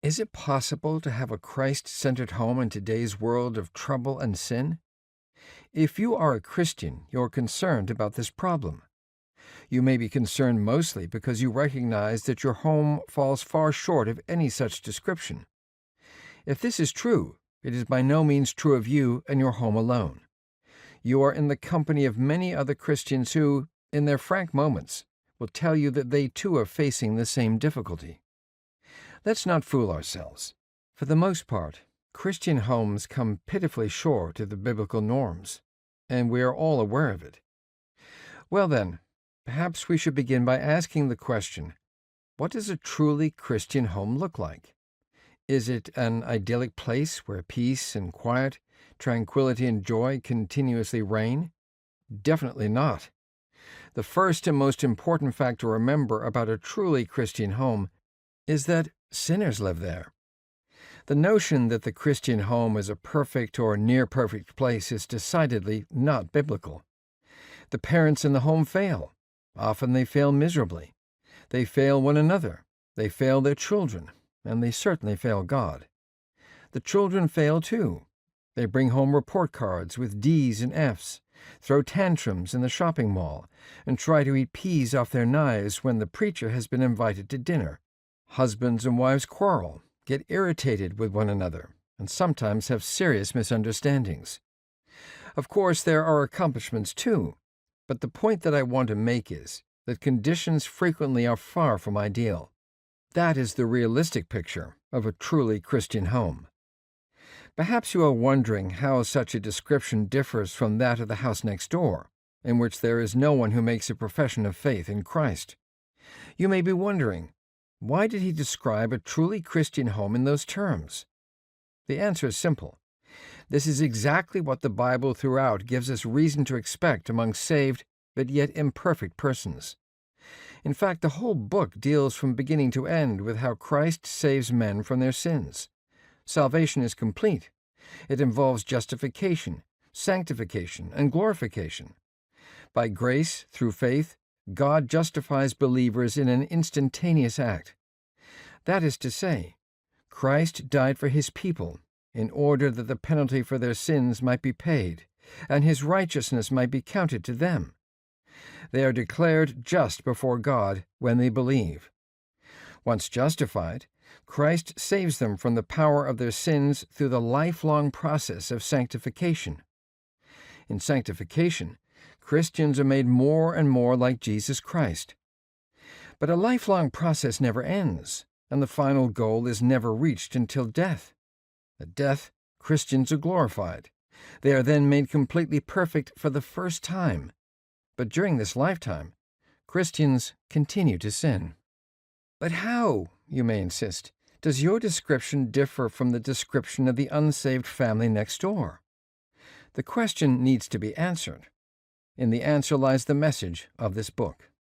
Is it possible to have a Christ-centered home in today's world of trouble and sin? If you are a Christian, you're concerned about this problem. You may be concerned mostly because you recognize that your home falls far short of any such description. If this is true, it is by no means true of you and your home alone. You are in the company of many other Christians who, in their frank moments, will tell you that they too are facing the same difficulty. Let's not fool ourselves. For the most part, Christian homes come pitifully short of the biblical norms, and we are all aware of it. Well then, perhaps we should begin by asking the question, what does a truly Christian home look like? Is it an idyllic place where peace and quiet, tranquility and joy continuously reign? Definitely not. The first and most important fact to remember about a truly Christian home is that sinners live there. The notion that the Christian home is a perfect or near-perfect place is decidedly not biblical. The parents in the home fail. Often they fail miserably. They fail one another. They fail their children. And they certainly fail God. The children fail too. They bring home report cards with D's and F's, throw tantrums in the shopping mall, and try to eat peas off their knives when the preacher has been invited to dinner. Husbands and wives quarrel, get irritated with one another, and sometimes have serious misunderstandings. Of course, there are accomplishments too, but the point that I want to make is that conditions frequently are far from ideal. That is the realistic picture of a truly Christian home. Perhaps you are wondering how such a description differs from that of the house next door, in which there is no one who makes a profession of faith in Christ. You may be wondering, why did he describe a truly Christian home in those terms? The answer is simple. This is exactly what the Bible throughout gives us reason to expect among saved but yet imperfect persons. In fact, the whole book deals from beginning to end with how Christ saves men from their sins. Salvation is complete. It involves justification, sanctification, and glorification. By grace, through faith, God justifies believers in an instantaneous act. That is to say, Christ died for his people in order that the penalty for their sins might be paid, and his righteousness might be counted to them. They are declared just before God when they believe. Once justified, Christ saves them from the power of their sins through the lifelong process of sanctification. In sanctification, Christians are made more and more like Jesus Christ. But a lifelong process never ends, and the final goal is never reached until death. At death, Christians are glorified. They are then made completely perfect for the first time. But during this lifetime, Christians continue to sin. But how, you may insist, does your description differ from the description of the unsaved family next door? The question needs to be answered. In the answer lies the message of this book.